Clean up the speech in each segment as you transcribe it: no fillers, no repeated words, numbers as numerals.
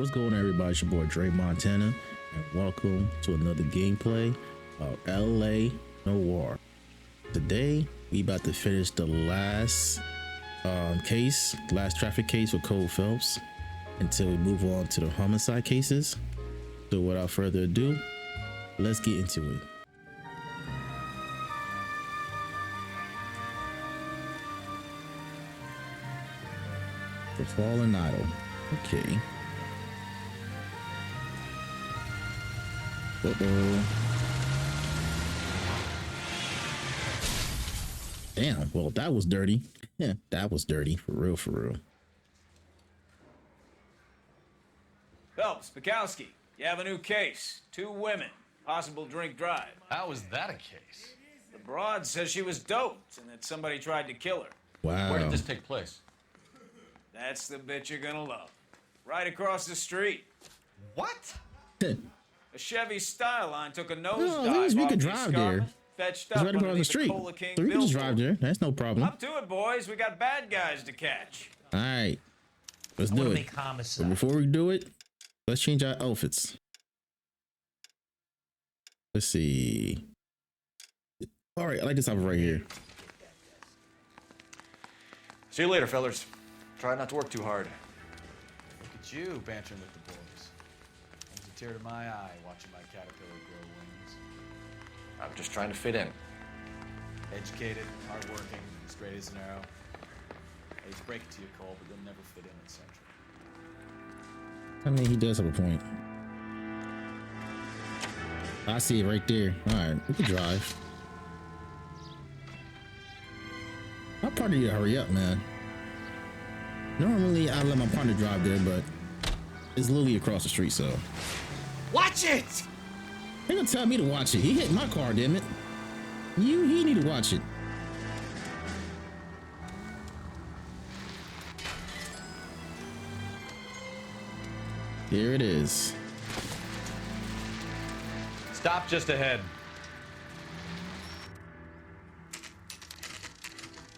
What's going on, everybody? It's your boy Dre Montana, and welcome to another gameplay of LA Noire. Today we about to finish the last traffic case with Cole Phelps until we move on to the homicide cases. So without further ado, let's get into it. The Fallen Idol. Okay. Damn, well, that was dirty. Yeah, that was dirty. For real, for real. Phelps, Bukowski, you have a new case. 2 women, possible drink drive. How is that a case? The broad says she was doped and that somebody tried to kill her. Wow. Where did this take place? That's the bit you're gonna love. Right across the street. What? A Chevy Styline took a nosedive No, we off could the drive escarpment, there. fetched It's up right across the underneath street. Cola King So we can just billboard. drive there. That's no problem. Up to it, boys. We got bad guys to catch. All right, let's do it. But before we do it, let's change our outfits. Let's see. All right, I like this outfit right here. See you later, fellers. Try not to work too hard. Look at you bantering with the boys. Brings a tear to my eye watching my caterpillar grow wings. I'm just trying to fit in. Educated, hardworking, straight as an arrow. I hate to break it to you, Cole, but you'll never fit in at Central. I mean, he does have a point. I see it right there. All right, we can drive. My partner need to hurry up, man. Normally, I let my partner drive there, but it's literally across the street, so. Watch it! They gonna tell me to watch it. He hit my car, damn it. He need to watch it. Here it is. Stop just ahead.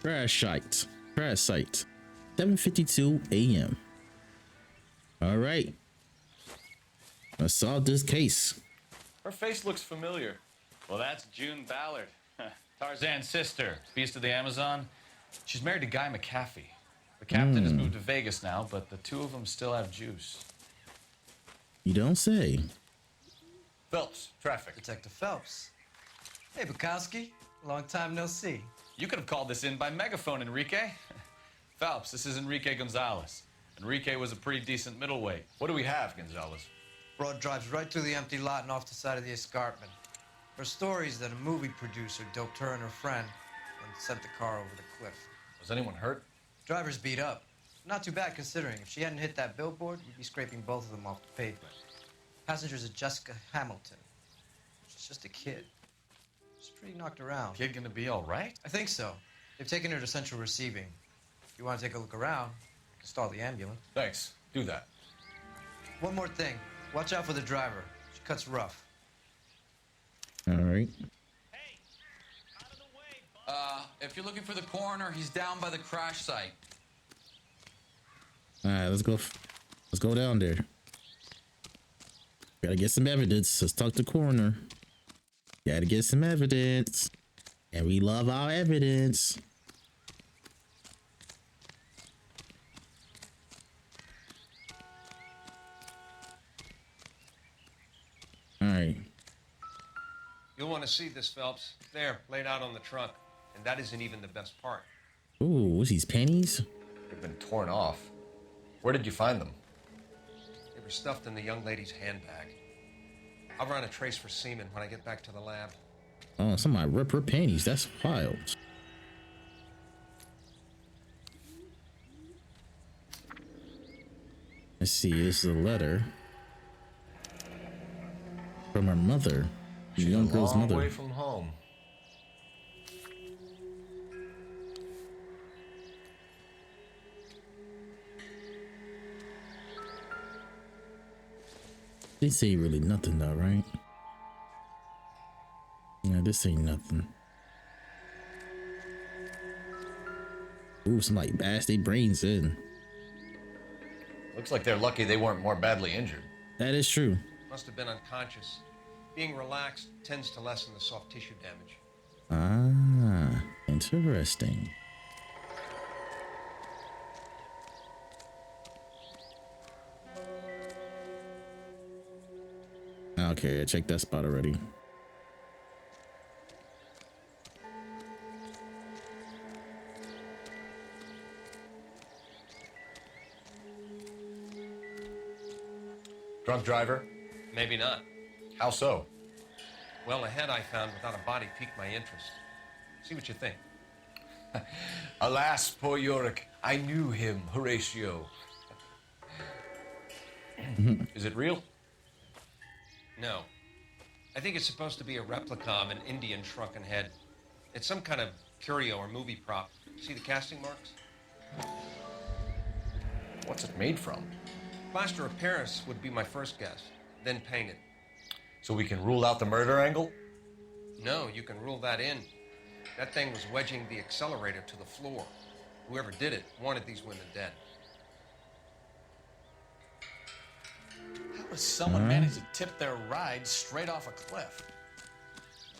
Crash site. 7:52 a.m. All right. Let's solve this case. Her face looks familiar. Well, that's June Ballard, Tarzan's sister, beast of the Amazon. She's married to Guy McAfee. The captain has moved to Vegas now, but the two of them still have juice. You don't say. Phelps, traffic. Detective Phelps. Hey, Bukowski. Long time no see. You could have called this in by megaphone, Enrique. Phelps, this is Enrique Gonzalez. Enrique was a pretty decent middleweight. What do we have, Gonzalez? Broad drives right through the empty lot and off the side of the escarpment. Her story is that a movie producer doped her and her friend and sent the car over the cliff. Was anyone hurt? Driver's beat up. Not too bad considering. If she hadn't hit that billboard, you'd be scraping both of them off the pavement. Passenger's a Jessica Hamilton. She's just a kid. She's pretty knocked around. Kid gonna be all right? I think so. They've taken her to central receiving. If you want to take a look around, I can stall the ambulance. Thanks. Do that. One more thing. Watch out for the driver. She cuts rough. All right. Hey, out of the way, bud. If you're looking for the coroner, he's down by the crash site. All right, let's go. Let's go down there. Gotta get some evidence. Let's talk to coroner. Gotta get some evidence. And we love our evidence. All right. You'll want to see this, Phelps. There, laid out on the trunk. And that isn't even the best part. Ooh, what's these pennies? They've been torn off. Where did you find them? They were stuffed in the young lady's handbag. I'll run a trace for semen when I get back to the lab. Oh, somebody ripped her panties. That's wild. Let's see. This is a letter from her mother. The She's young a girl's long mother. way from home. This ain't really nothing though, right? Yeah, this ain't nothing. Ooh, somebody bashed their brains in. Looks like they're lucky they weren't more badly injured. That is true. Must have been unconscious. Being relaxed tends to lessen the soft tissue damage. Ah, interesting. Okay, I checked that spot already. Drunk driver? Maybe not. How so? Well, a head I found without a body piqued my interest. See what you think. Alas, poor Yorick. I knew him, Horatio. Is it real? No. I think it's supposed to be a replica of an Indian shrunken head. It's some kind of curio or movie prop. See the casting marks? What's it made from? Plaster of Paris would be my first guess, then painted. So we can rule out the murder angle? No, you can rule that in. That thing was wedging the accelerator to the floor. Whoever did it wanted these women dead. How does someone manage to tip their ride straight off a cliff?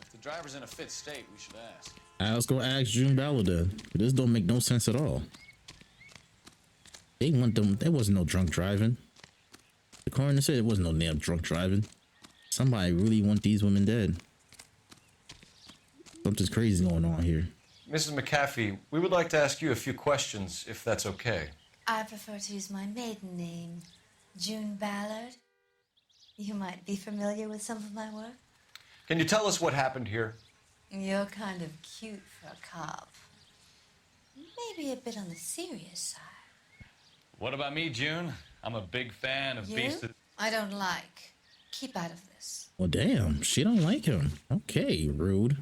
If the driver's in a fit state, we should ask. I was gonna ask June Ballard then. This don't make no sense at all. They want them. There wasn't no drunk driving. The coroner said it wasn't no damn drunk driving. Somebody really want these women dead. Something's crazy going on here. Mrs. McAfee, we would like to ask you a few questions, if that's okay. I prefer to use my maiden name, June Ballard. You might be familiar with some of my work. Can you tell us what happened here? You're kind of cute for a cop. Maybe a bit on the serious side. What about me, June? I'm a big fan of Beast of... I don't like. Keep out of this. Well, damn, she don't like him. Okay, rude.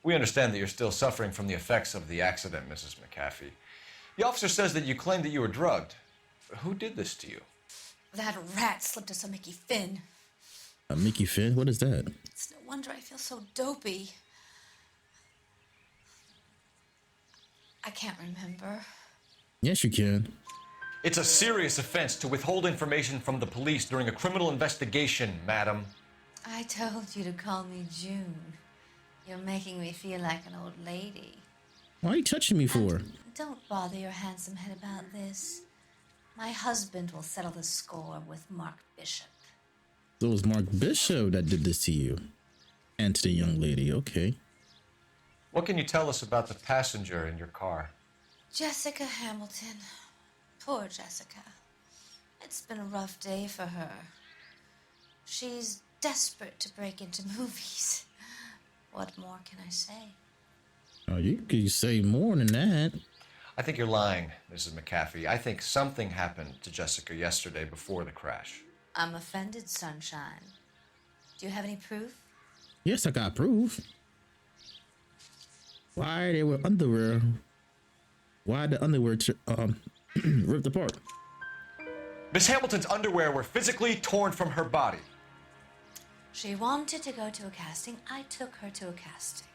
We understand that you're still suffering from the effects of the accident, Mrs. McAfee. The officer says that you claimed that you were drugged. Who did this to you? That rat slipped us a Mickey Finn. A Mickey Finn? What is that? It's no wonder I feel so dopey. I can't remember. Yes, you can. It's a serious offense to withhold information from the police during a criminal investigation, madam. I told you to call me June. You're making me feel like an old lady. Why are you touching me for? Don't bother your handsome head about this. My husband will settle the score with Mark Bishop. So it was Mark Bishop that did this to you. And to the young lady, okay. What can you tell us about the passenger in your car? Jessica Hamilton. Poor Jessica. It's been a rough day for her. She's desperate to break into movies. What more can I say? Oh, you could say more than that. I think you're lying, Mrs. McAfee. I think something happened to Jessica yesterday before the crash. I'm offended, Sunshine. Do you have any proof? Yes, I got proof. Why they were underwear? Why the underwear ripped apart? Miss Hamilton's underwear were physically torn from her body. She wanted to go to a casting. I took her to a casting.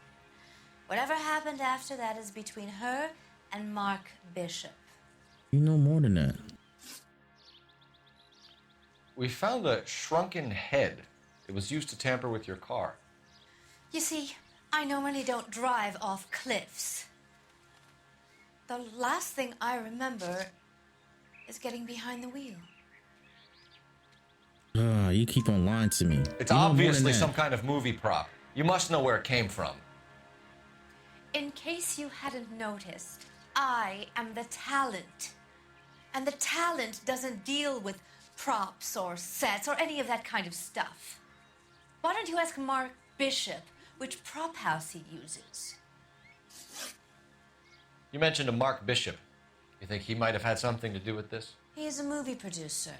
Whatever happened after that is between her and Mark Bishop. You know more than that. We found a shrunken head. It was used to tamper with your car. You see, I normally don't drive off cliffs. The last thing I remember is getting behind the wheel. You keep on lying to me. It's You know more than obviously that. some kind of movie prop. You must know where it came from. In case you hadn't noticed, I am the talent. And the talent doesn't deal with props or sets or any of that kind of stuff. Why don't you ask Mark Bishop which prop house he uses? You mentioned a Mark Bishop. You think he might have had something to do with this? He's a movie producer.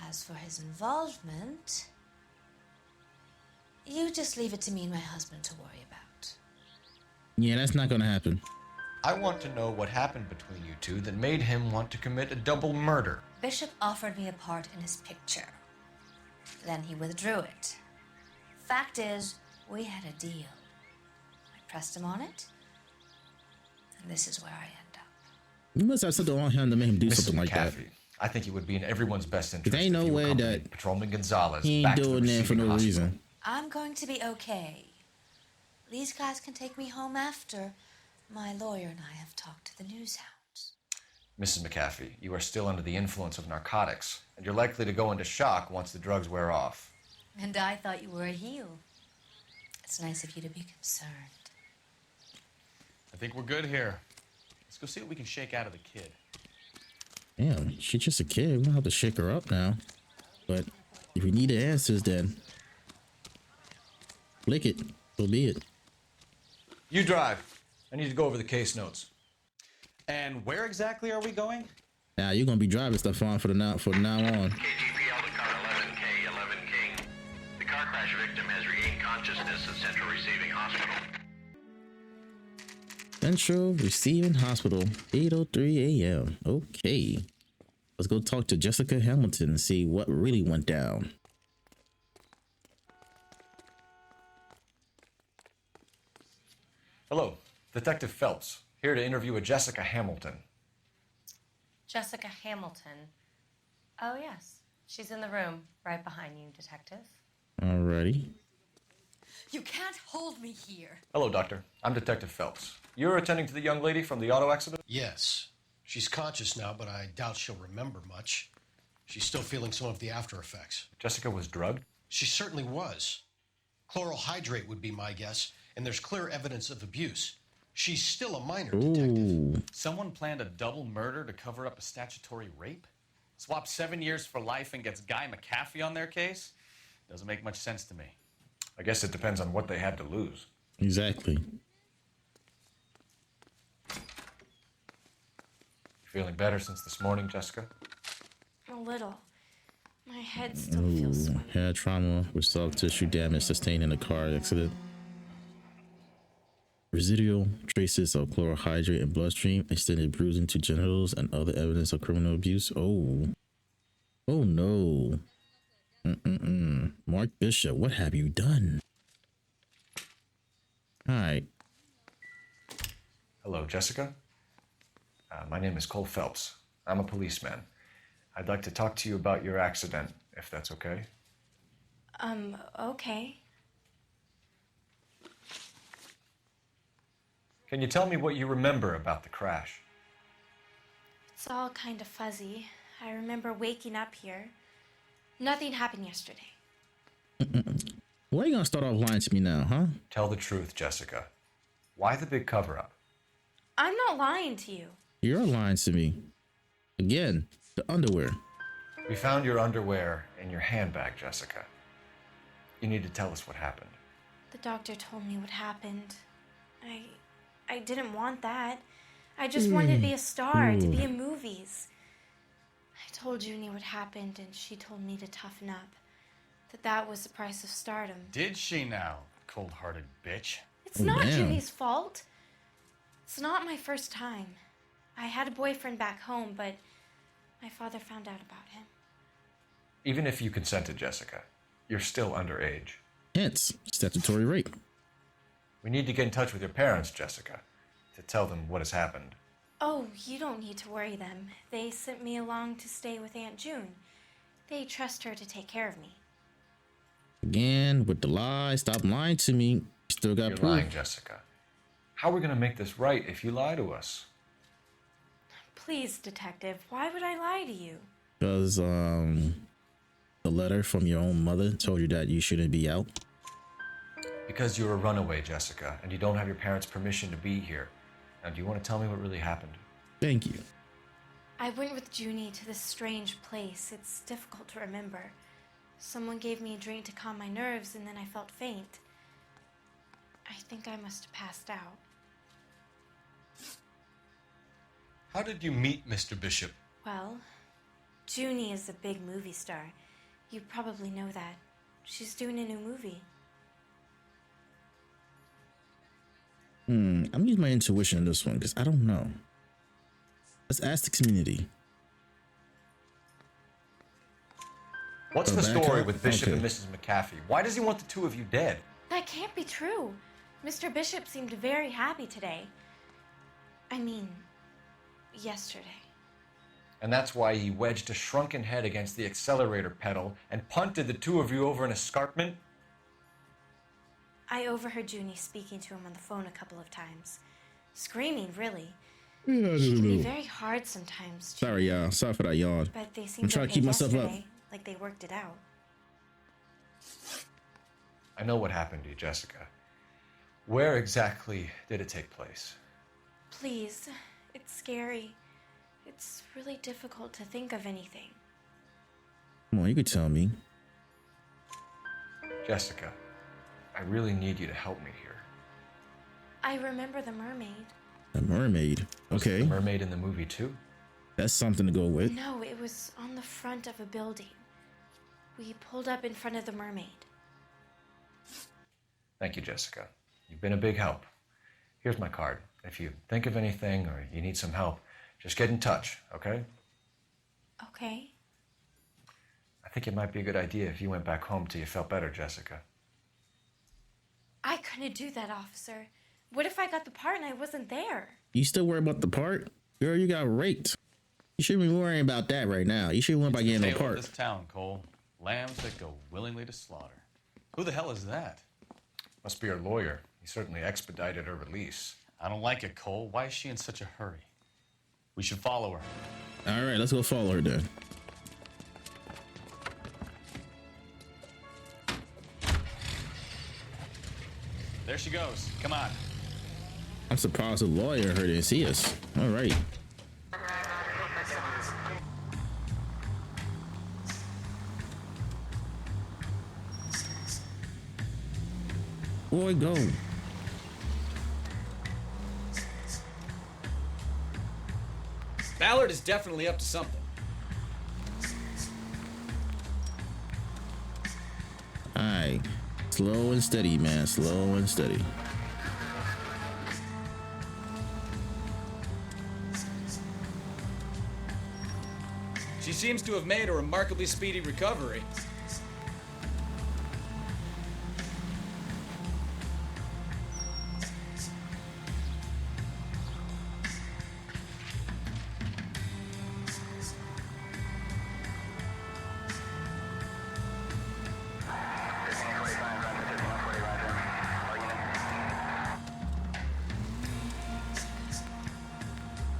As for his involvement, you just leave it to me and my husband to worry about. Yeah, that's not gonna happen. I want to know what happened between you two that made him want to commit a double murder. Bishop offered me a part in his picture. Then he withdrew it. Fact is, we had a deal. I pressed him on it, and this is where I end up. You must have something on him to make him do Mrs. something like that. McAfee, I think it would be in everyone's best interest ain't no if you way accompanied that Patrolman Gonzalez he ain't back to the doing that for receiving no hospital. reason. I'm going to be okay. These guys can take me home after my lawyer and I have talked to the news hounds. Mrs. McAfee, you are still under the influence of narcotics, and you're likely to go into shock once the drugs wear off. And I thought you were a heel. It's nice of you to be concerned. I think we're good here. Let's go see what we can shake out of the kid. Damn, she's just a kid. We don't have to shake her up now. But if we need the answers, then flick it. So be it. You drive. I need to go over the case notes. And where exactly are we going? Now you're gonna be driving stuff on for now on. KGPL to car 11K, 11 King. The car crash victim has regained consciousness at Central Receiving Hospital. Central Receiving Hospital, 8:03 a.m. Okay. Let's go talk to Jessica Hamilton and see what really went down. Hello, Detective Phelps, here to interview a Jessica Hamilton. Jessica Hamilton. Oh, yes. She's in the room right behind you, Detective. Alrighty. You can't hold me here. Hello, Doctor. I'm Detective Phelps. You're attending to the young lady from the auto accident? Yes. She's conscious now, but I doubt she'll remember much. She's still feeling some of the after effects. Jessica was drugged? She certainly was. Chloral hydrate would be my guess, and there's clear evidence of abuse. She's still a minor, Detective. Someone planned a double murder to cover up a statutory rape? Swap 7 years for life and gets Guy McAfee on their case? Doesn't make much sense to me. I guess it depends on what they had to lose. Exactly. Feeling better since this morning, Jessica? A little. My head still feels swollen. Head trauma with soft tissue damage sustained in a car accident. Residual traces of chloral hydrate in bloodstream, extended bruising to genitals, and other evidence of criminal abuse. Oh. Oh no. Mark Bishop, what have you done? Alright. Hello, Jessica. My name is Cole Phelps. I'm a policeman. I'd like to talk to you about your accident, if that's okay. Okay. Can you tell me what you remember about the crash? It's all kind of fuzzy. I remember waking up here. Nothing happened yesterday. Why are you gonna start off lying to me now, huh? Tell the truth, Jessica. Why the big cover-up? I'm not lying to you. You're lying to me. Again, the underwear. We found your underwear in your handbag, Jessica. You need to tell us what happened. The doctor told me what happened. I didn't want that. I just wanted to be a star, to be in movies. I told Junie what happened, and she told me to toughen up. That was the price of stardom. Did she now, cold-hearted bitch? It's not Junie's fault. It's not my first time. I had a boyfriend back home, but my father found out about him. Even if you consented, Jessica, you're still underage. Hence, statutory rape. We need to get in touch with your parents, Jessica, to tell them what has happened. Oh, you don't need to worry them. They sent me along to stay with Aunt June. They trust her to take care of me. Again, with the lie. Stop lying to me. You still got You're proof. lying, Jessica. How are we going to make this right if you lie to us? Please, Detective, why would I lie to you? Because the letter from your own mother told you that you shouldn't be out. Because you're a runaway, Jessica, and you don't have your parents' permission to be here. Now, do you want to tell me what really happened? Thank you. I went with Junie to this strange place. It's difficult to remember. Someone gave me a drink to calm my nerves, and then I felt faint. I think I must have passed out. How did you meet Mr. Bishop? Well, Junie is a big movie star. You probably know that. She's doing a new movie. I'm using my intuition on this one because I don't know. Let's ask the community. What's the story with Bishop Okay. and Mrs. McAfee? Why does he want the two of you dead? That can't be true. Mr. Bishop seemed very happy today. I mean, yesterday. And that's why he wedged a shrunken head against the accelerator pedal and punted the two of you over an escarpment? I overheard Junie speaking to him on the phone a couple of times. Screaming, really. Yeah, She can be very hard sometimes. Sorry, y'all. Sorry for that yawn. But they I'm seemed trying to okay keep myself up. yesterday, like they worked it out. I know what happened to you, Jessica. Where exactly did it take place? Please, it's scary. It's really difficult to think of anything. Come on, you could tell me. Jessica, I really need you to help me here. I remember the mermaid. The mermaid. Okay. Was the mermaid in the movie too? That's something to go with. No, it was on the front of a building. We pulled up in front of the mermaid. Thank you, Jessica. You've been a big help. Here's my card. If you think of anything or you need some help, just get in touch, okay? Okay. I think it might be a good idea if you went back home till you felt better, Jessica. I couldn't do that, officer. What if I got the part and I wasn't there? You still worry about the part? Girl, you got raped. You shouldn't be worrying about that right now. You shouldn't worry about getting no Tale of part. this town, Cole. Lambs that go willingly to slaughter. Who the hell is that? Must be her lawyer. He certainly expedited her release. I don't like it, Cole. Why is she in such a hurry? We should follow her. All right, let's go follow her then. There she goes. Come on. I'm surprised the lawyer heard and see us. All right. Boy, go. Ballard is definitely up to something. All right. Slow and steady, man. Slow and steady. She seems to have made a remarkably speedy recovery.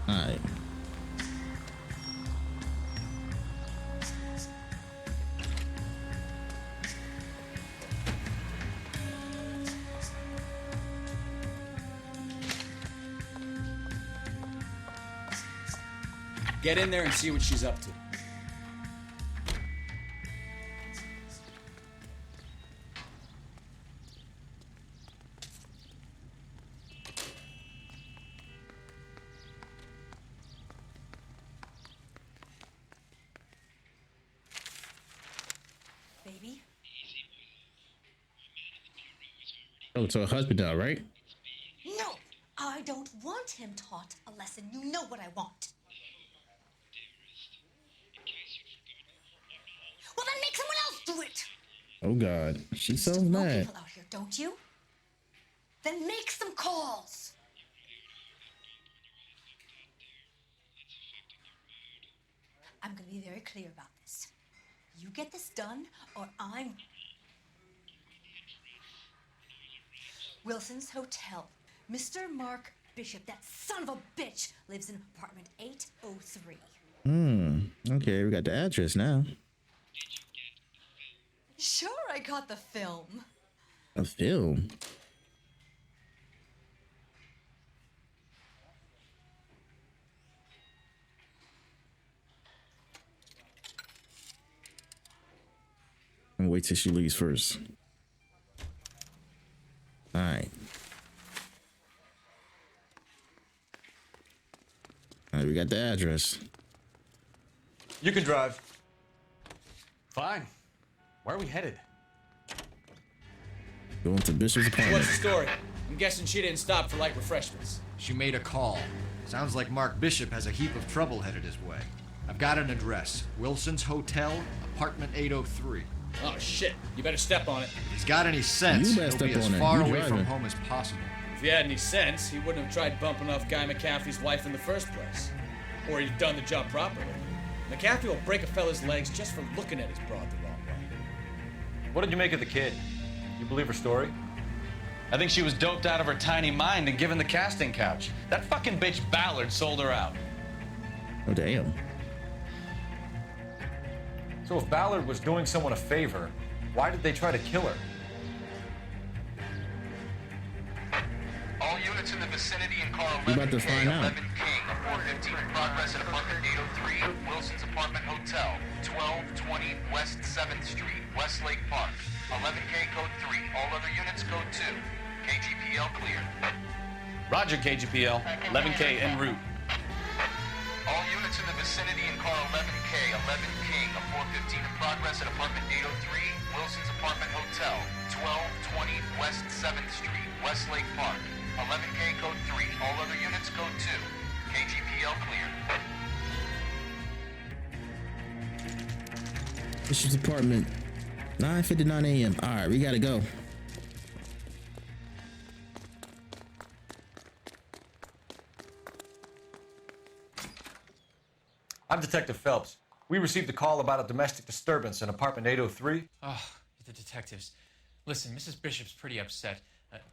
All right. Get in there and see what she's up to. Baby? Oh, to her husband now, right? No! I don't want him taught a lesson. You know what I want. Well, then make someone else do it! Oh, God. She's so Know mad. people out here, don't you? Then make some calls! I'm gonna be very clear about this. You get this done, or I'm... Wilson's Hotel. Mr. Mark Bishop, that son of a bitch, lives in apartment 803. Okay, we got the address now. Sure, I got the film. A film? I'm gonna wait till she leaves first. All right. All right, we got the address. You can drive. Fine. Where are we headed? Going to Bishop's apartment. What's the story? I'm guessing she didn't stop for light refreshments. She made a call. Sounds like Mark Bishop has a heap of trouble headed his way. I've got an address. Wilson's Hotel, apartment 803. Oh, shit. You better step on it. If he's got any sense, You better he'll be step as on it. far You away driving. from home as possible. If he had any sense, he wouldn't have tried bumping off Guy McCaffrey's wife in the first place. Or he'd done the job properly. McAfee will break a fella's legs just for looking at his broad the wrong way. What did you make of the kid? You believe her story? I think she was doped out of her tiny mind and given the casting couch. That fucking bitch Ballard sold her out. Oh, damn. So if Ballard was doing someone a favor, why did they try to kill her? All units in the vicinity in car We about to find 11K, out. 11 King, 415 in progress at apartment 803, Wilson's Apartment Hotel, 1220 West 7th Street, Westlake Park. 11K code 3, all other units code 2. KGPL clear. Roger, KGPL. 11K en route. All units in the vicinity in car 11K, 11 King, 415 in progress at apartment 803, Wilson's Apartment Hotel, 1220 West 7th Street, Westlake Park. 11K code 3, all other units code 2. KGPL clear. Bishop's apartment, 9:59 a.m. All right, we gotta go. I'm Detective Phelps. We received a call about a domestic disturbance in apartment 803. Oh, the detectives. Listen, Mrs. Bishop's pretty upset.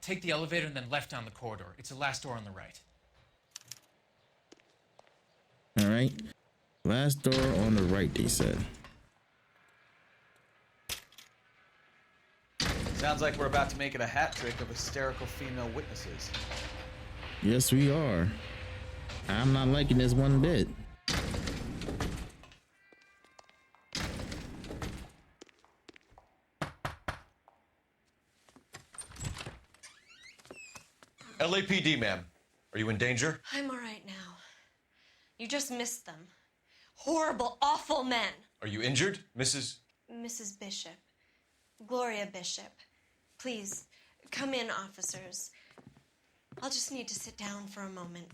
Take the elevator and then left down the corridor. It's the last door on the right. All right. Last door on the right, they said. Sounds like we're about to make it a hat trick of hysterical female witnesses. Yes, we are. I'm not liking this one bit. LAPD, ma'am. Are you in danger? I'm all right now. You just missed them. Horrible, awful men. Are you injured, Mrs.? Mrs. Bishop. Gloria Bishop. Please, come in, officers. I'll just need to sit down for a moment.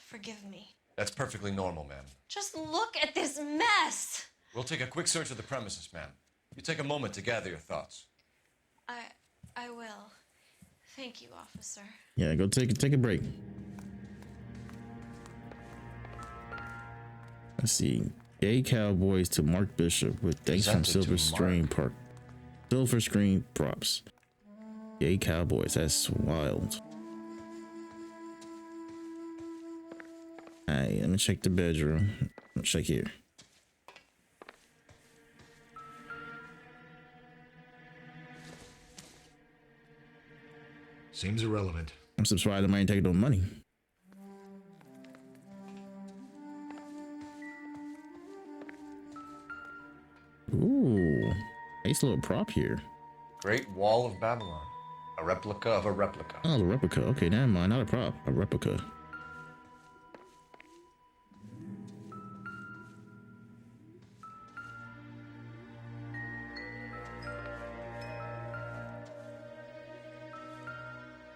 Forgive me. That's perfectly normal, ma'am. Just look at this mess. We'll take a quick search of the premises, ma'am. You take a moment to gather your thoughts. I will. Thank you, officer. Yeah, go take a break. Let's see. Gay Cowboys to Mark Bishop with thanks from Silver Screen Park. Silver Screen props. Gay Cowboys, that's wild. Alright, let me check the bedroom. Let's check here. Seems irrelevant. I'm surprised I ain't taking no money. Ooh, nice little prop here. Great Wall of Babylon. A replica of a replica. Oh, a replica. Okay, never mind. Not a prop. A replica.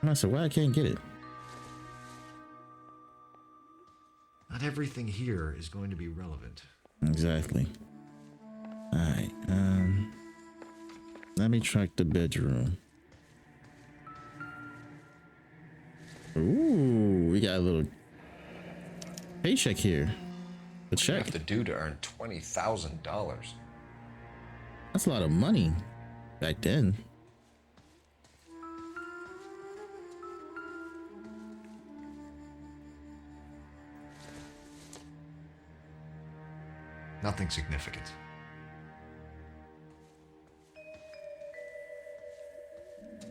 I said, why I can't get it? Not everything here is going to be relevant. Exactly. All right. Let me track the bedroom. Ooh, we got a little paycheck here. The check. What do you have to do to earn $20,000? That's a lot of money back then. Nothing significant.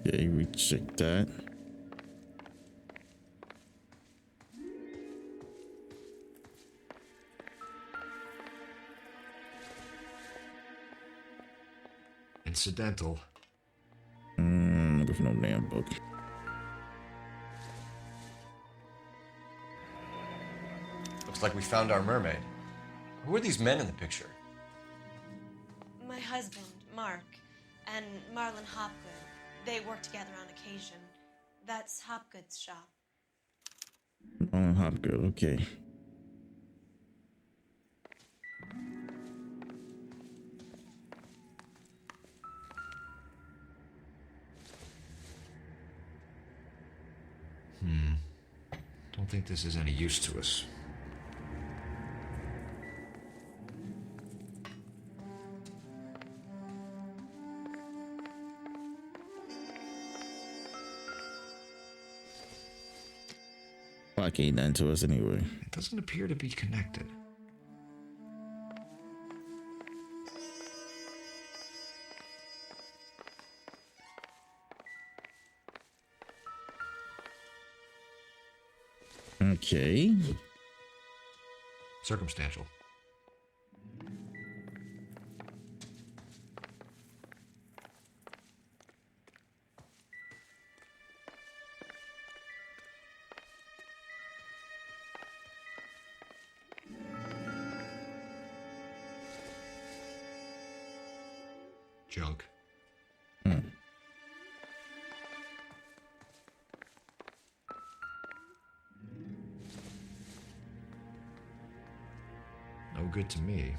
Yeah, we check that. Incidental. Looking for no damn book. Looks like we found our mermaid. Who are these men in the picture? My husband, Mark, and Marlon Hopgood. They work together on occasion. That's Hopgood's shop. Oh, Hopgood, okay. Don't think this is any use to us. clock ain't nothing to us anyway. It doesn't appear to be connected. Okay. Circumstantial. Junk. No good to me.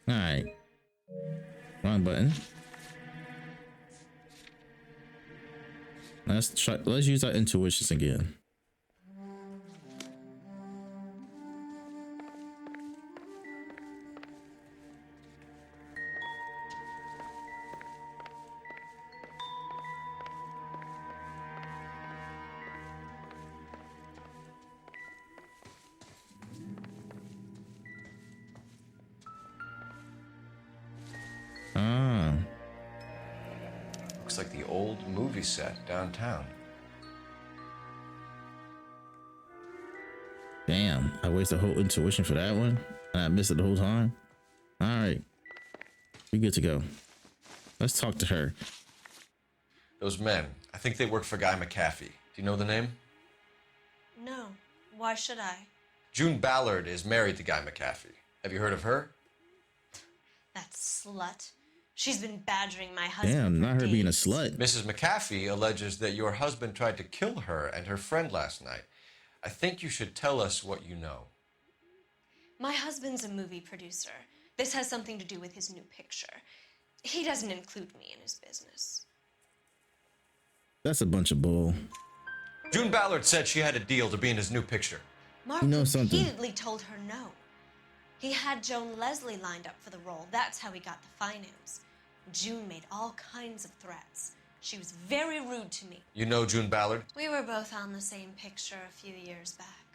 All right. Wrong button. Let's try. Let's use our intuitions again. Looks like the old movie set downtown. Damn, I wasted whole intuition for that one, and I missed it the whole time. All right, we good to go. Let's talk to her. Those men, I think they work for Guy McAfee. Do you know the name? No. Why should I? June Ballard is married to Guy McAfee. Have you heard of her? That slut. She's been badgering my husband. Damn, not her days. being a slut. Mrs. McAfee alleges that your husband tried to kill her and her friend last night. I think you should tell us what you know. My husband's a movie producer. This has something to do with his new picture. He doesn't include me in his business. That's a bunch of bull. June Ballard said she had a deal to be in his new picture. Mark You know something. repeatedly told her no. He had Joan Leslie lined up for the role. That's how he got the finance. June made all kinds of threats. She was very rude to me. You know June Ballard? We were both on the same picture a few years back.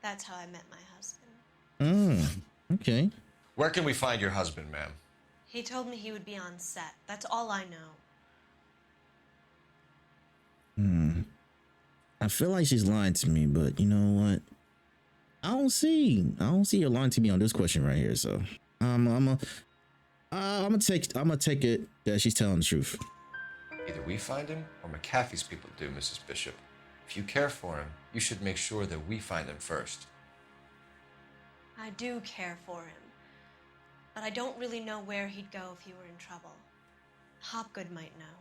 That's how I met my husband. Okay. Where can we find your husband, ma'am? He told me he would be on set. That's all I know. I feel like she's lying to me, but you know what? I don't see her lying to me on this question right here. So I'm gonna take it that she's telling the truth. Either we find him or McAfee's people do, Mrs. Bishop. If you care for him, you should make sure that we find him first. I do care for him, but I don't really know where he'd go if he were in trouble. Hopgood might know.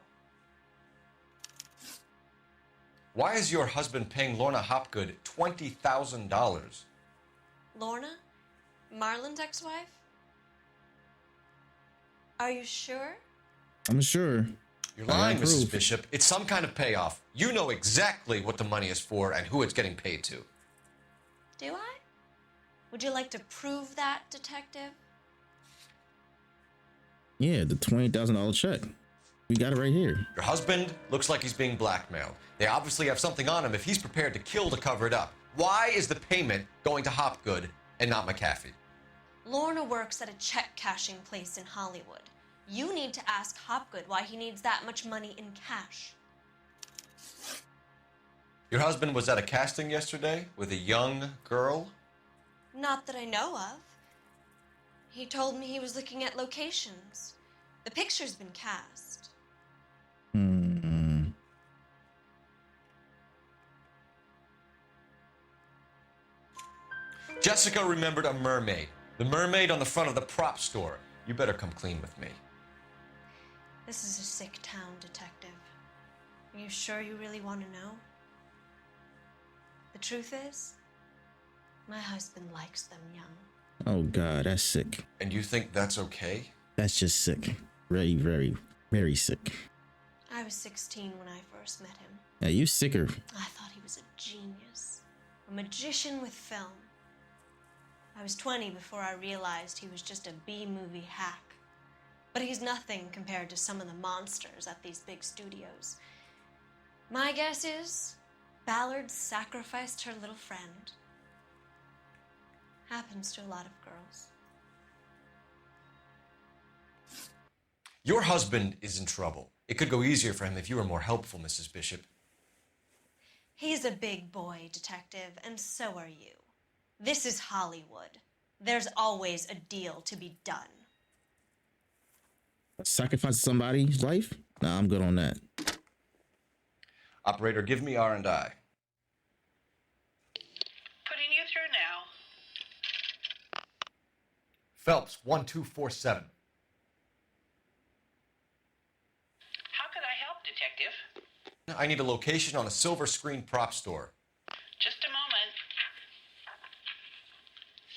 Why is your husband paying Lorna Hopgood $20,000? Lorna? Marlon's ex-wife? Are you sure? I'm sure. You're lying, Mrs. Bishop. It's some kind of payoff. You know exactly what the money is for and who it's getting paid to. Do I? Would you like to prove that, detective? Yeah, the $20,000 check. We got it right here. Your husband looks like he's being blackmailed. They obviously have something on him if he's prepared to kill to cover it up. Why is the payment going to Hopgood and not McAfee? Lorna works at a check-cashing place in Hollywood. You need to ask Hopgood why he needs that much money in cash. Your husband was at a casting yesterday with a young girl? Not that I know of. He told me he was looking at locations. The picture's been cast. Jessica remembered a mermaid. The mermaid on the front of the prop store. You better come clean with me. This is a sick town, detective. Are you sure you really want to know? The truth is, my husband likes them young. Oh God, that's sick. And you think that's okay? That's just sick. Very, very, very sick. I was was 16 when I first met him. Yeah, you sicker. I thought he was a genius, a magician with film. I was 20 before I realized he was just a B-movie hack. But he's nothing compared to some of the monsters at these big studios. My guess is Ballard sacrificed her little friend. Happens to a lot of girls. Your husband is in trouble. It could go easier for him if you were more helpful, Mrs. Bishop. He's a big boy, detective, and so are you. This is Hollywood. There's always a deal to be done. Sacrifice somebody's life? Nah, I'm good on that. Operator, give me R&I. Putting you through now. Phelps, 1247. How could I help, Detective? I need a location on a silver screen prop store. Just a moment.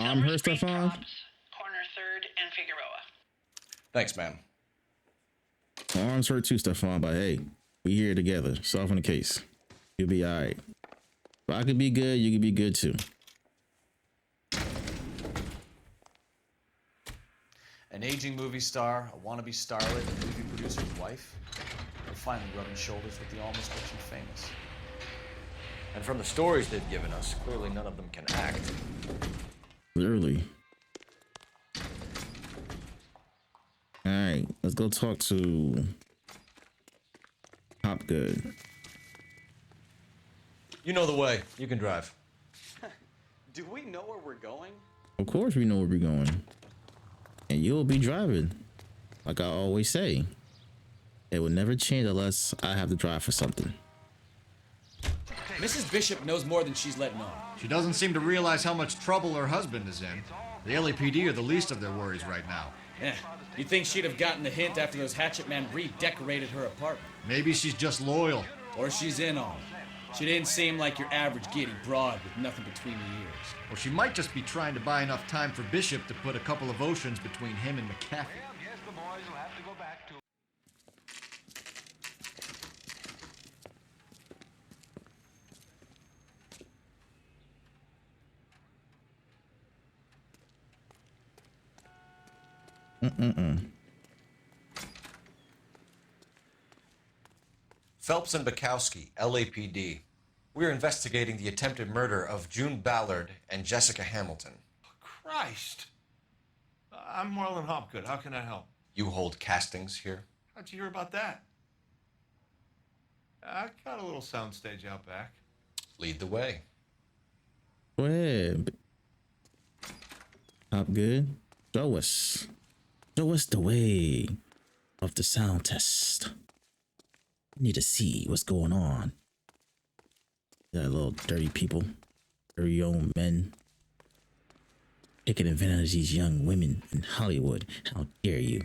I'm her stuff on. Corner 3rd and Figueroa. Thanks, ma'am. My arms hurt too, Stefan, but hey, we here together, solving the case. You'll be all right. If I could be good, you could be good too. An aging movie star, a wannabe starlet, a movie producer's wife. They're finally rubbing shoulders with the almost rich and famous. And from the stories they've given us, clearly none of them can act. Clearly. All right, let's go talk to Hopgood. You know the way. You can drive. Do we know where we're going? Of course we know where we're going. And you'll be driving. Like I always say. It will never change unless I have to drive for something. Mrs. Bishop knows more than she's letting on. She doesn't seem to realize how much trouble her husband is in. The LAPD are the least of their worries right now. Yeah, you'd think she'd have gotten the hint after those hatchet men redecorated her apartment. Maybe she's just loyal. Or she's in on it. She didn't seem like your average giddy broad with nothing between the ears. Or she might just be trying to buy enough time for Bishop to put a couple of oceans between him and McAfee. Phelps and Bukowski, LAPD. We're investigating the attempted murder of June Ballard and Jessica Hamilton. Christ. I'm Marlon Hopgood. How can I help? You hold castings here? How'd you hear about that? I got a little soundstage out back. Lead the way. Go ahead. Hopgood. Show us. Show us the way of the sound test. Need to see what's going on. That little dirty people, dirty old men, taking advantage of these young women in Hollywood. How dare you?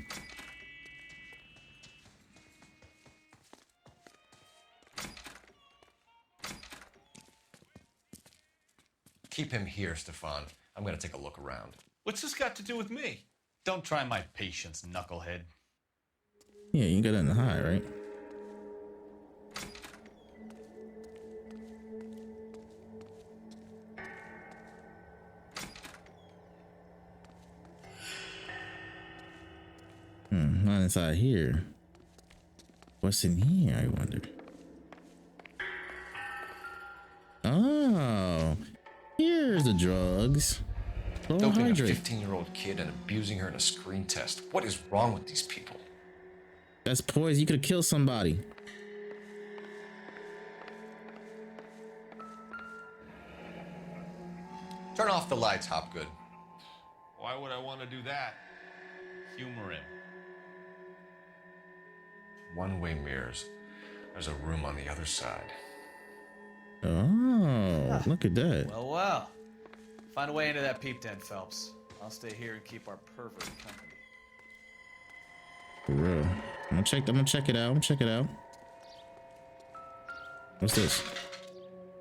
Keep him here, Stefan. I'm gonna take a look around. What's this got to do with me? Don't try my patience, knucklehead. Yeah, you got it in the high, right? Not inside here. What's in here, I wonder? Oh, here's the drugs. Doping a 15-year-old kid and abusing her in a screen test. What is wrong with these people? That's poison. You could have killed somebody. Turn off the lights, Hopgood. Why would I want to do that? Humor him. One-way mirrors. There's a room on the other side. Oh, look at that. Well, well. Find a way into that peep den, Phelps. I'll stay here and keep our pervert company. For real. I'm gonna check it out. What's this?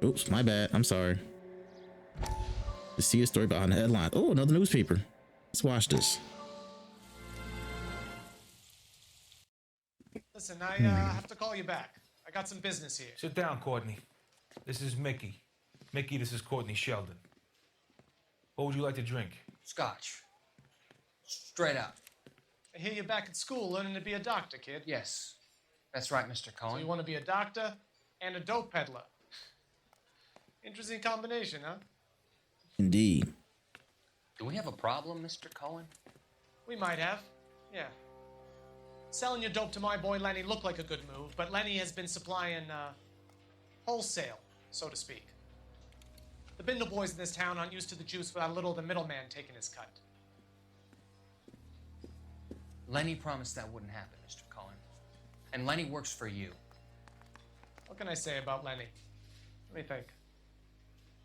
Oops, my bad. I'm sorry. To see a story behind the headline. Oh, another newspaper. Let's watch this. Listen, I have to call you back. I got some business here. Sit down, Courtney. This is Mickey. Mickey, this is Courtney Sheldon. What would you like to drink? Scotch. Straight up. I hear you're back at school learning to be a doctor, kid. Yes. That's right, Mr. Cohen. So you want to be a doctor and a dope peddler. Interesting combination, huh? Indeed. Do we have a problem, Mr. Cohen? We might have. Yeah. Selling your dope to my boy Lenny looked like a good move, but Lenny has been supplying, wholesale, so to speak. The Bindle boys in this town aren't used to the juice without a little of the middleman taking his cut. Lenny promised that wouldn't happen, Mr. Cohen. And Lenny works for you. What can I say about Lenny? Let me think.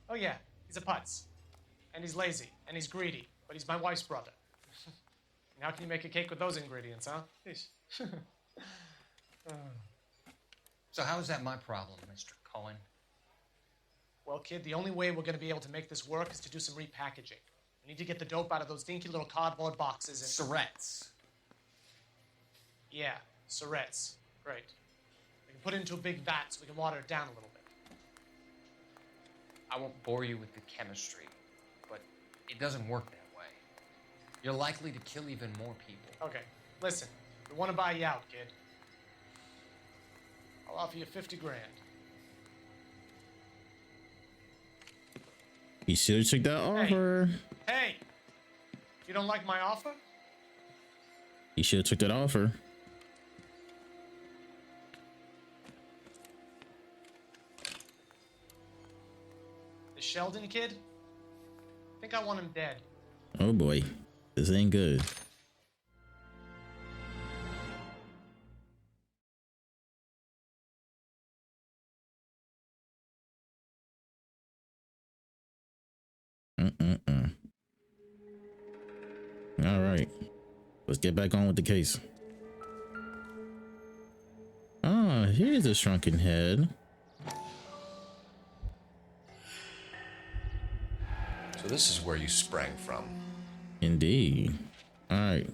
Oh yeah, he's a putz. And he's lazy, and he's greedy, but he's my wife's brother. And how can you make a cake with those ingredients, huh? Yeesh. So how is that my problem, Mr. Cohen? Well, kid, the only way we're going to be able to make this work is to do some repackaging. We need to get the dope out of those dinky little cardboard boxes and... Surrettes. Yeah, Surrettes. Great. We can put it into a big vat so we can water it down a little bit. I won't bore you with the chemistry, but it doesn't work that way. You're likely to kill even more people. Okay, listen. We want to buy you out, kid. I'll offer you 50 grand. He should have took that offer. Hey! You don't like my offer? He should have took that offer. The Sheldon kid? I think I want him dead. Oh boy, this ain't good. All right, let's get back on with the case. Ah, here's a shrunken head. So this is where you sprang from. Indeed. All right.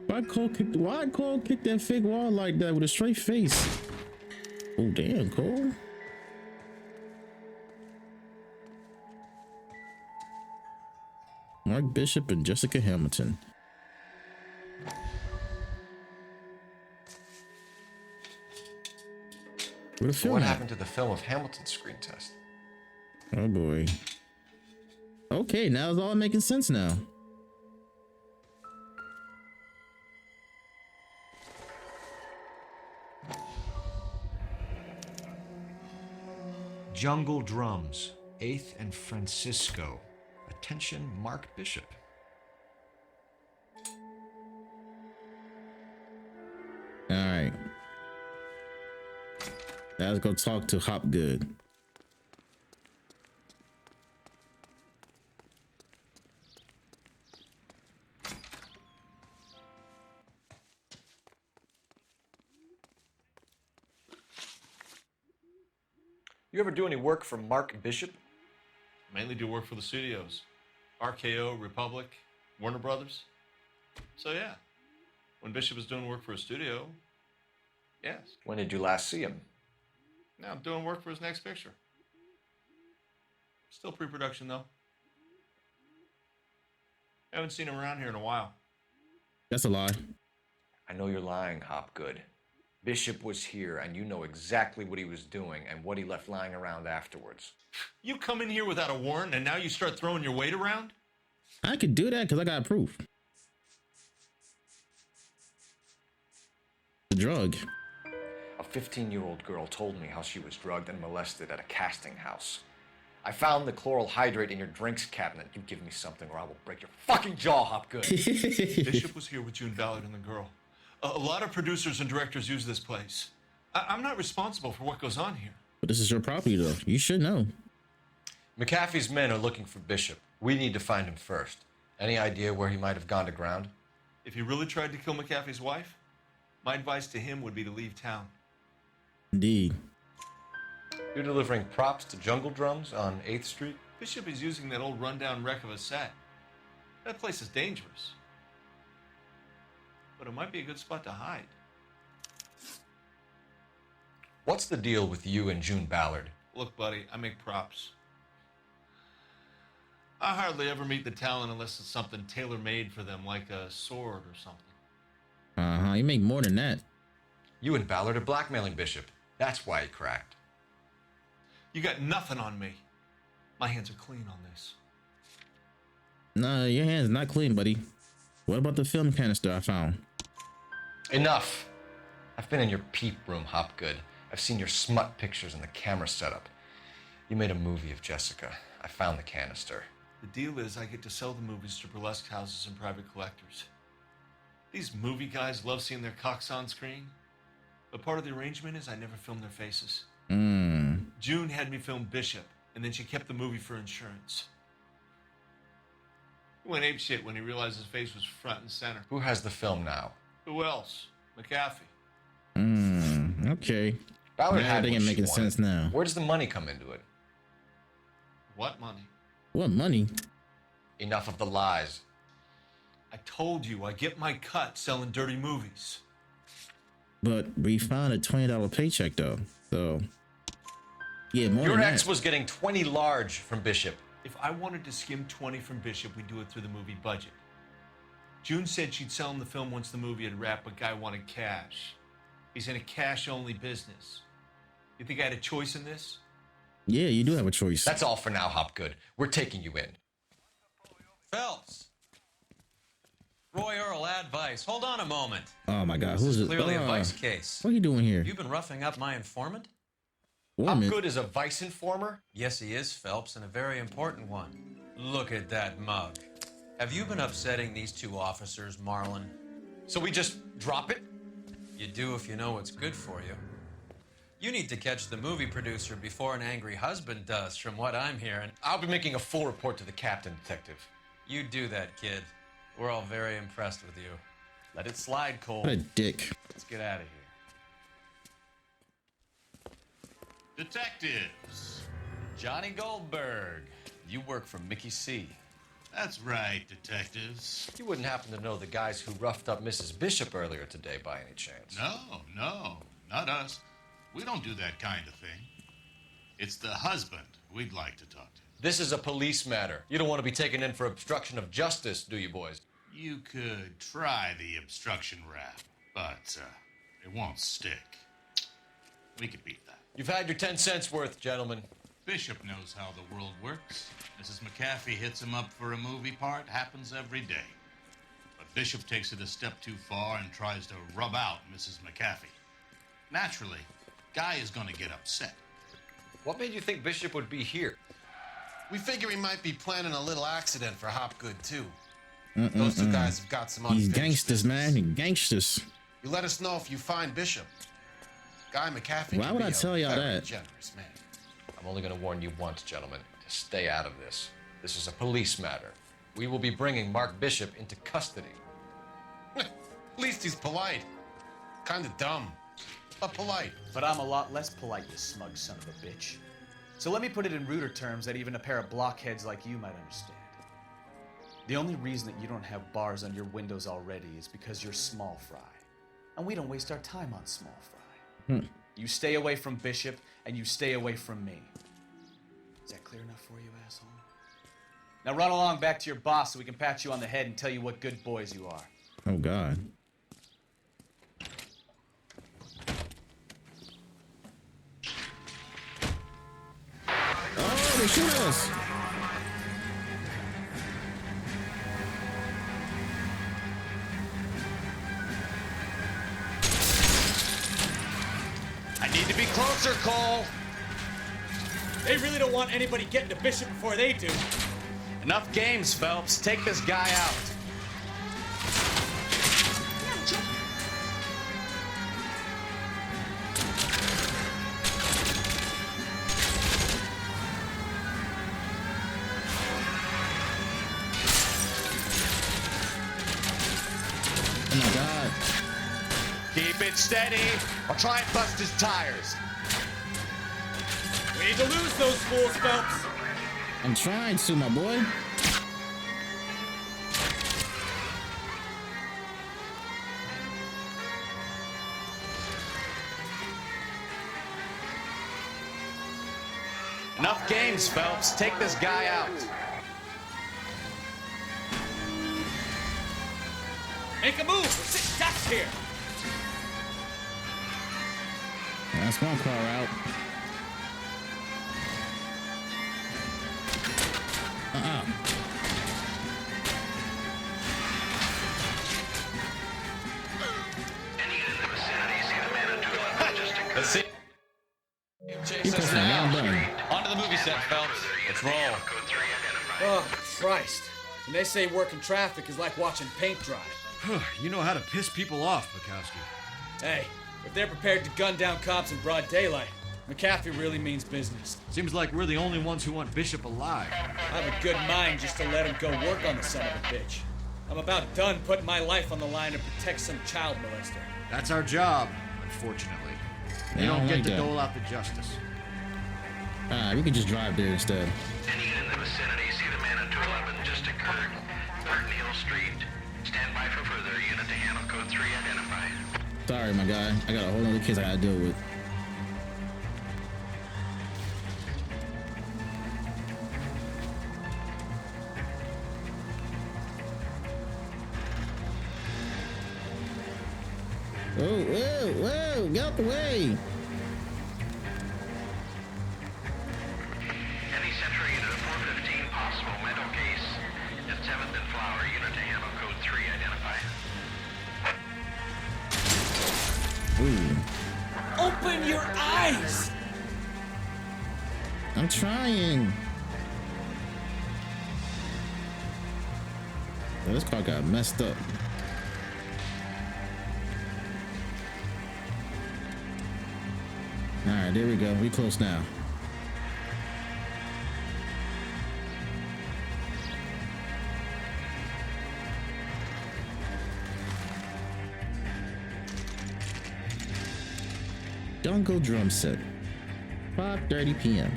Why Cole kick that fake wall like that with a straight face? Oh damn, Cole. Mark Bishop and Jessica Hamilton. What happened to the film of Hamilton's screen test? Oh boy. Okay, now it's all making sense now. Jungle Drums, 8th and Francisco. Attention, Mark Bishop. All right. Now let's go talk to Hopgood. You ever do any work for Mark Bishop? Mainly do work for the studios. RKO, Republic, Warner Brothers. So yeah, when Bishop was doing work for a studio, yes. When did you last see him? Now I'm doing work for his next picture. Still pre-production though. Haven't seen him around here in a while. That's a lie. I know you're lying, Hopgood. Bishop was here, and you know exactly what he was doing and what he left lying around afterwards. You come in here without a warrant, and now you start throwing your weight around? I could do that because I got proof. The drug. A 15-year-old girl told me how she was drugged and molested at a casting house. I found the chloral hydrate in your drinks cabinet. You give me something or I will break your fucking jaw, Hopgood. Bishop was here with June Ballard and the girl. A lot of producers and directors use this place. I'm not responsible for what goes on here. But this is your property, though. You should know. McAfee's men are looking for Bishop. We need to find him first. Any idea where he might have gone to ground? If he really tried to kill McAfee's wife, my advice to him would be to leave town. Indeed. You're delivering props to Jungle Drums on 8th Street? Bishop is using that old rundown wreck of a set. That place is dangerous. But it might be a good spot to hide. What's the deal with you and June Ballard? Look, buddy, I make props. I hardly ever meet the talent unless it's something tailor-made for them, like a sword or something. Uh-huh, you make more than that. You and Ballard are blackmailing Bishop. That's why he cracked. You got nothing on me. My hands are clean on this. Nah, your hand's not clean, buddy. What about the film canister I found? Enough. I've been in your peep room, Hopgood. I've seen your smut pictures and the camera setup. You made a movie of Jessica. I found the canister. The deal is I get to sell the movies to burlesque houses and private collectors. These movie guys love seeing their cocks on screen. But part of the arrangement is I never film their faces. June had me film Bishop, and then she kept the movie for insurance. He went apeshit when he realized his face was front and center. Who has the film now? Who else? McAfee. Okay. Ballard had everything what she making wanted. sense now. Where does the money come into it? What money? What money? Enough of the lies. I told you, I get my cut selling dirty movies. But we found a $20 paycheck though, so yeah, more Your than ex that. was getting 20 large from Bishop. If I wanted to skim 20 from Bishop, we'd do it through the movie budget. June said she'd sell him the film once the movie had wrapped, but Guy wanted cash. He's in a cash-only business. You think I had a choice in this? Yeah, you do have a choice. That's all for now, Hopgood. We're taking you in. Phelps. Roy Earl, advice. Hold on a moment. Oh my God, This who's is it? clearly a vice case. What are you doing here? You've been roughing up my informant? Hopgood is a vice informer? Yes, he is, Phelps, and a very important one. Look at that mug. Have you been upsetting these two officers, Marlon? So we just drop it? You do if you know what's good for you. You need to catch the movie producer before an angry husband does, from what I'm hearing. I'll be making a full report to the captain, Detective. You do that, kid. We're all very impressed with you. Let it slide, Cole. What a dick. Let's get out of here. Detectives. Johnny Goldberg. You work for Mickey C. That's right, detectives. You wouldn't happen to know the guys who roughed up Mrs. Bishop earlier today by any chance? No, not us. We don't do that kind of thing. It's the husband we'd like to talk to. This is a police matter. You don't want to be taken in for obstruction of justice, do you, boys? You could try the obstruction rap, but it won't stick. We could beat that. You've had your 10 cents worth, gentlemen. Bishop knows how the world works. Mrs. McAfee hits him up for a movie part. Happens every day. But Bishop takes it a step too far and tries to rub out Mrs. McAfee. Naturally, Guy is going to get upset. What made you think Bishop would be here? We figure he might be planning a little accident for Hopgood, too. Those two guys have got some He's unfinished gangsters, man. He's gangsters. You let us know if you find Bishop. Guy McAfee Why can would be I tell y'all a very that? generous man. I'm only going to warn you once, gentlemen, to stay out of this. This is a police matter. We will be bringing Mark Bishop into custody. At least he's polite. Kind of dumb, but polite. But I'm a lot less polite, you smug son of a bitch. So let me put it in ruder terms that even a pair of blockheads like you might understand. The only reason that you don't have bars on your windows already is because you're small fry. And we don't waste our time on small fry. You stay away from Bishop, and you stay away from me. Is that clear enough for you, asshole? Now run along back to your boss so we can pat you on the head and tell you what good boys you are. Oh God. Oh, they shoot us. I need to be closer, Cole. They really don't want anybody getting to Bishop before they do. Enough games, Phelps. Take this guy out. Oh my God. Keep it steady, or try and bust his tires. We need to lose those fools, Phelps. I'm trying to, my boy. Enough games, Phelps. Take this guy out. Make a move. We're sitting ducks here. That's one car out. Let's see. You pressing the wrong button. On to the movie set, Phelps. Let's roll. Oh, Christ. And they say working traffic is like watching paint dry. You know how to piss people off, Bukowski. Hey, if they're prepared to gun down cops in broad daylight, McAfee really means business. Seems like we're the only ones who want Bishop alive. I have a good mind just to let him go work on the son of a bitch. I'm about done putting my life on the line to protect some child molester. That's our job, unfortunately. They don't get to dole out the justice. Alright, we can just drive there instead. Any in the vicinity, see the man at 211 just occurred. Burton Hill Street. Stand by for further. Unit to handle code 3 identified. Sorry, my guy. I got a whole other case I gotta deal with. Whoa, whoa, whoa, get out the way. Any Central unit of 415 possible mental case at 7th and Flower. Unit to handle code 3 identified. Ooh. Open your eyes! I'm trying. Oh, this car got messed up. All right, there we go. We close now. Jungle drum set. 5:30 p.m.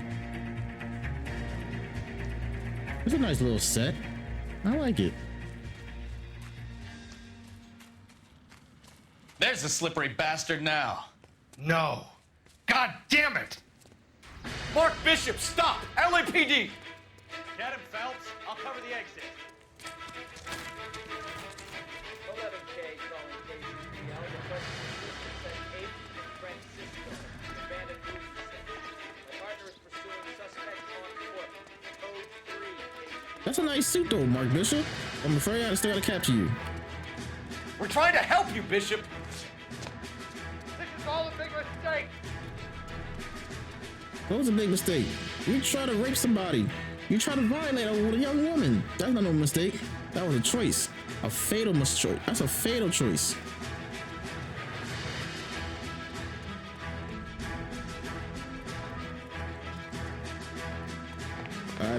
It's a nice little set. I like it. There's the slippery bastard now. No. God damn it! Mark Bishop, stop! LAPD! Get him, Phelps. I'll cover the exit. 11K calling KCPL. Requesting assistance at 8th and Francisco. Abandoned movie set. My partner is pursuing suspect on foot. Code 3. That's a nice suit though, Mark Bishop. I'm afraid I still gotta capture you. We're trying to help you, Bishop! This is all a big mistake. What was a big mistake? You tried to rape somebody. You tried to violate a young woman. That's not no mistake. That was a choice. A fatal choice. That's a fatal choice.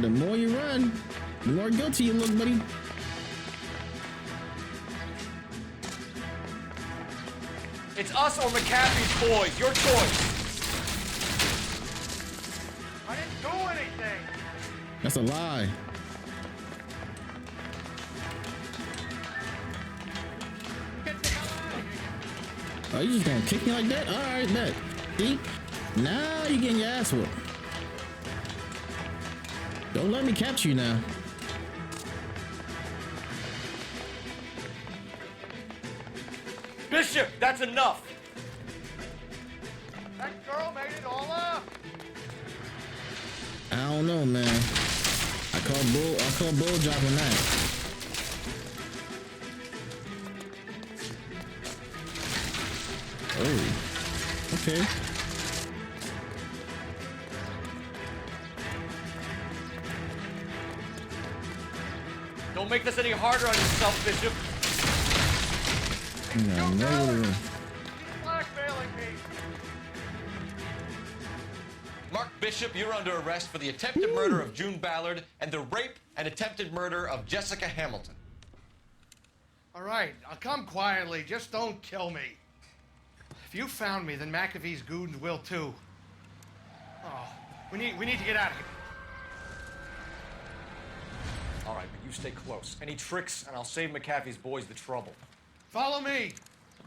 The more you run, the more guilty you look, buddy. It's us or McAfee's boys. Your choice. I didn't do anything. That's a lie. Oh, you just gonna kick me like that? All right, bet. See? Now you're getting your ass whooped. Don't let me capture you now. Bishop, that's enough. That girl made it all up. I don't know, man. I call bull job on that. Oh, okay. Don't make this any harder on yourself, Bishop. No. Blackmailing me. Mark Bishop, you're under arrest for the attempted murder of June Ballard and the rape and attempted murder of Jessica Hamilton. All right, I'll come quietly. Just don't kill me. If you found me, then McAfee's goons will too. Oh, We need to get out of here. All right, but you stay close. Any tricks, and I'll save McAfee's boys the trouble. Follow me.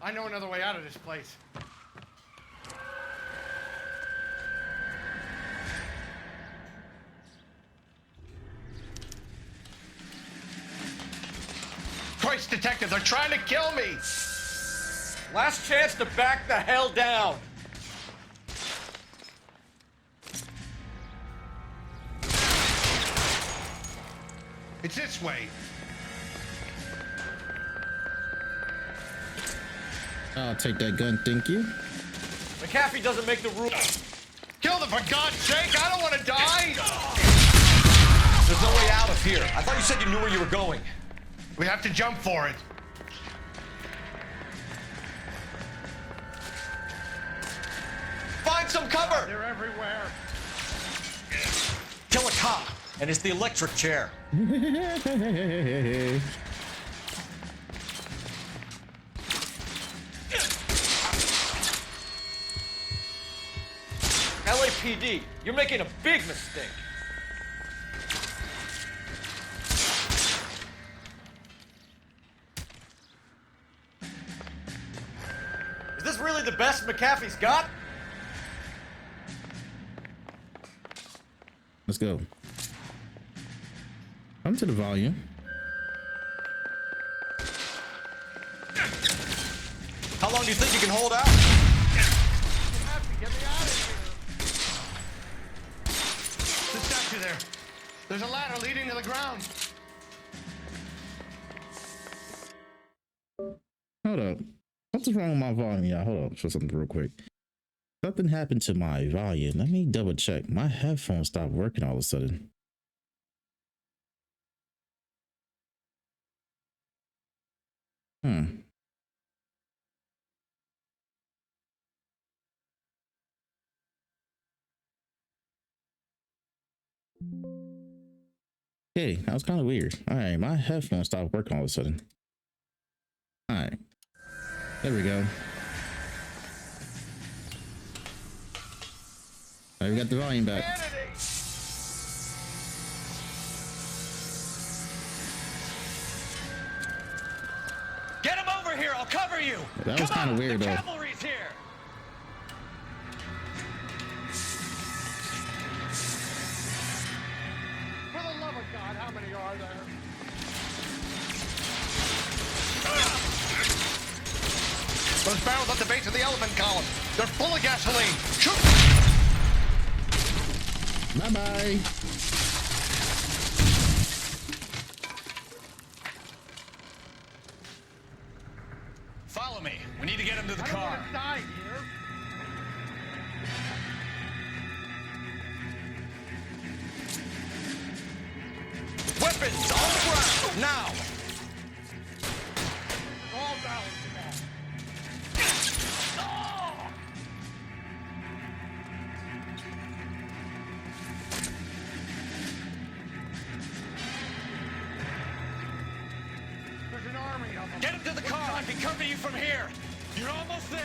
I know another way out of this place. Christ, detective, they're trying to kill me. Last chance to back the hell down. It's this way. I'll take that gun, thank you. McAfee doesn't make the rules. Kill them, for God's sake! I don't want to die! There's no way out of here. I thought you said you knew where you were going. We have to jump for it. Find some cover! They're everywhere. Kill a cop, and it's the electric chair. LAPD, you're making a big mistake. Is this really the best McAfee's got? Let's go. Come to the volume. How long do you think you can hold out? Get me out of here. The statue there. There's a ladder leading to the ground. Hold up. What's wrong with my volume? Yeah, hold up. Show something real quick. Something happened to my volume. Let me double check. My headphones stopped working all of a sudden. Okay, that was kind of weird. All right, my headphones stopped working all of a sudden. All right, there we go. All right, we got the volume back. Get him over here! I'll cover you! That was kind of weird, the though. cavalry's here! For the love of God, how many are there? Those barrels at the base of the elephant column. They're full of gasoline. Shoot! Bye-bye. Follow me. We need to get him to the car. I don't want to die here. Weapons on the ground, now! All down, come on. There's an army of them. Get him to the car. I can cover you from here. You're almost there.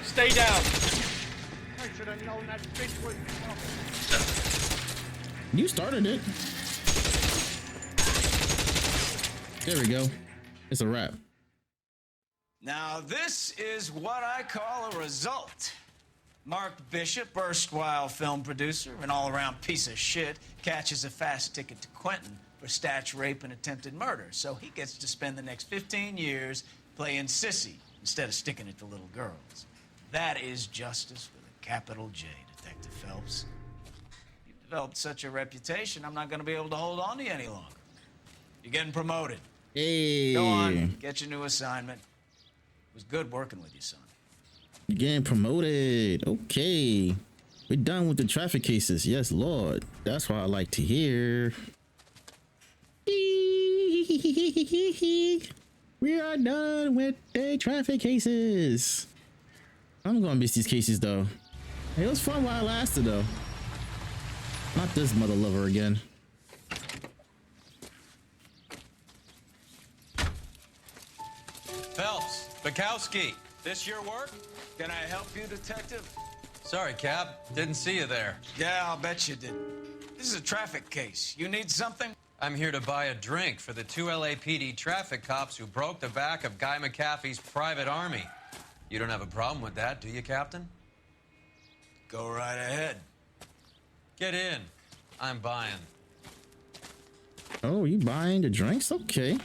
Stay down. I should have known that bitch would come. You started it. There we go. It's a wrap. Now, this is what I call a result. Mark Bishop, erstwhile film producer, an all-around piece of shit, catches a fast ticket to Quentin for statch rape and attempted murder. So he gets to spend the next 15 years playing sissy instead of sticking it to little girls. That is justice with a capital J, Detective Phelps. You've developed such a reputation, I'm not going to be able to hold on to you any longer. You're getting promoted. Hey. Go on, get your new assignment. It was good working with you, son. You're getting promoted. Okay. We're done with the traffic cases. Yes, Lord. That's what I like to hear. We are done with the traffic cases. I'm gonna miss these cases though. Hey, it was fun while it lasted though. Not this mother lover again. Phelps, Bukowski, this your work? Can I help you, detective? Sorry, Cap. Didn't see you there. Yeah, I'll bet you did. This is a traffic case. You need something? I'm here to buy a drink for the 2 LAPD traffic cops who broke the back of Guy McAfee's private army. You don't have a problem with that, do you, Captain? Go right ahead. Get in. I'm buying. Oh, you buying the drinks? Okay.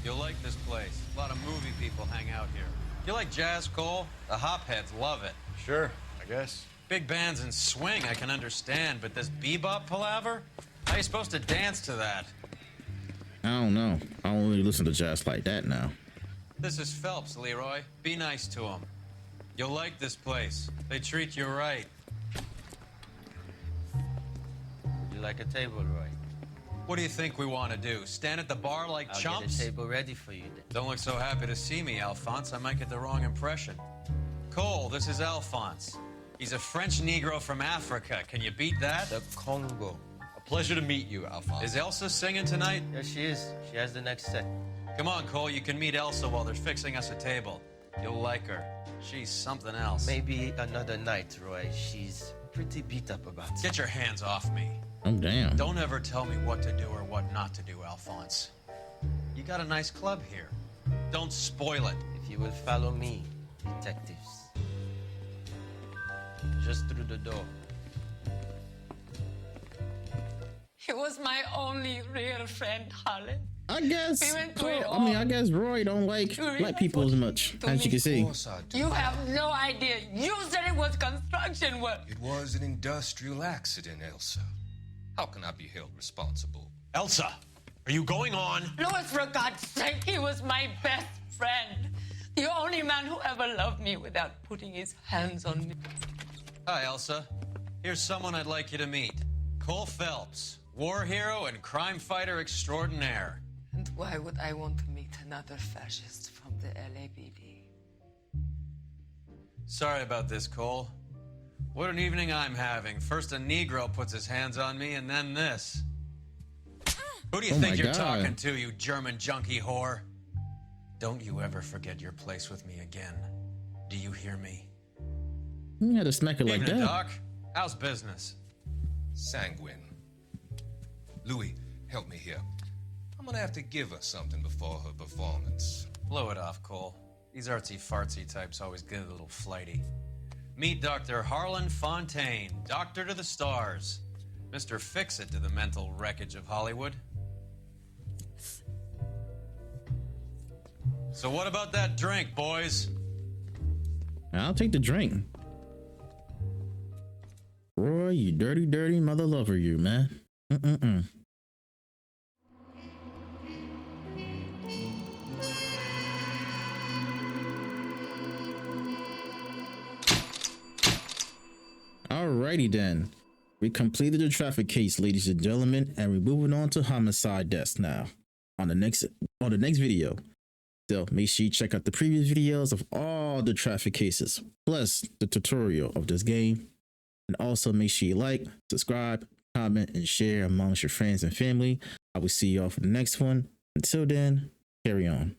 You'll like this place. A lot of movie people hang out here. You like jazz, Cole? The hopheads love it. Sure, I guess. Big bands and swing I can understand, but this bebop palaver? How you supposed to dance to that? I don't know. I don't really listen to jazz like that now. This is Phelps, Leroy. Be nice to him. You'll like this place. They treat you right. Would you like a table, Roy? What do you think we want to do? Stand at the bar like I'll chumps? get a table ready for you then. Don't look so happy to see me, Alphonse. I might get the wrong impression. Cole, this is Alphonse. He's a French Negro from Africa. Can you beat that? The Congo. A pleasure to meet you, Alphonse. Is Elsa singing tonight? Yes, she is. She has the next set. Come on, Cole. You can meet Elsa while they're fixing us a table. You'll like her. She's something else. Maybe another night, Roy. She's pretty beat up about it. Get your hands off me. Oh, damn. Don't ever tell me what to do or what not to do, Alphonse. You got a nice club here. Don't spoil it. If you will follow me, detectives. Just through the door. He was my only real friend, Harlan. I guess. We went through Well, it I mean, all. I guess Roy don't like black people as much, as you can see. You have no idea. You said it was construction work. It was an industrial accident, Elsa. How can I be held responsible? Elsa, are you going on? Louis, for God's sake, he was my best friend. The only man who ever loved me without putting his hands on me. Hi, Elsa. Here's someone I'd like you to meet. Cole Phelps, war hero and crime fighter extraordinaire. And why would I want to meet another fascist from the LAPD? Sorry about this, Cole. What an evening I'm having. First a Negro puts his hands on me, and then this. Who do you Oh think my you're God. talking to, you German junkie whore? Don't you ever forget your place with me again. Do you hear me? You had to smack it like Evening, that. Doc. How's business? Sanguine. Louis, help me here. I'm gonna have to give her something before her performance. Blow it off, Cole. These artsy-fartsy types always get a little flighty. Meet Dr. Harlan Fontaine, doctor to the stars. Mr. Fix-It to the mental wreckage of Hollywood. So what about that drink, boys? I'll take the drink. Roy, you dirty, dirty mother lover, you, man. Alrighty then. We completed the traffic case, ladies and gentlemen, and we're moving on to homicide deaths now. On the next video. So make sure you check out the previous videos of all the traffic cases, plus the tutorial of this game. And also make sure you like, subscribe, comment, and share amongst your friends and family. I will see you all for the next one. Until then, carry on.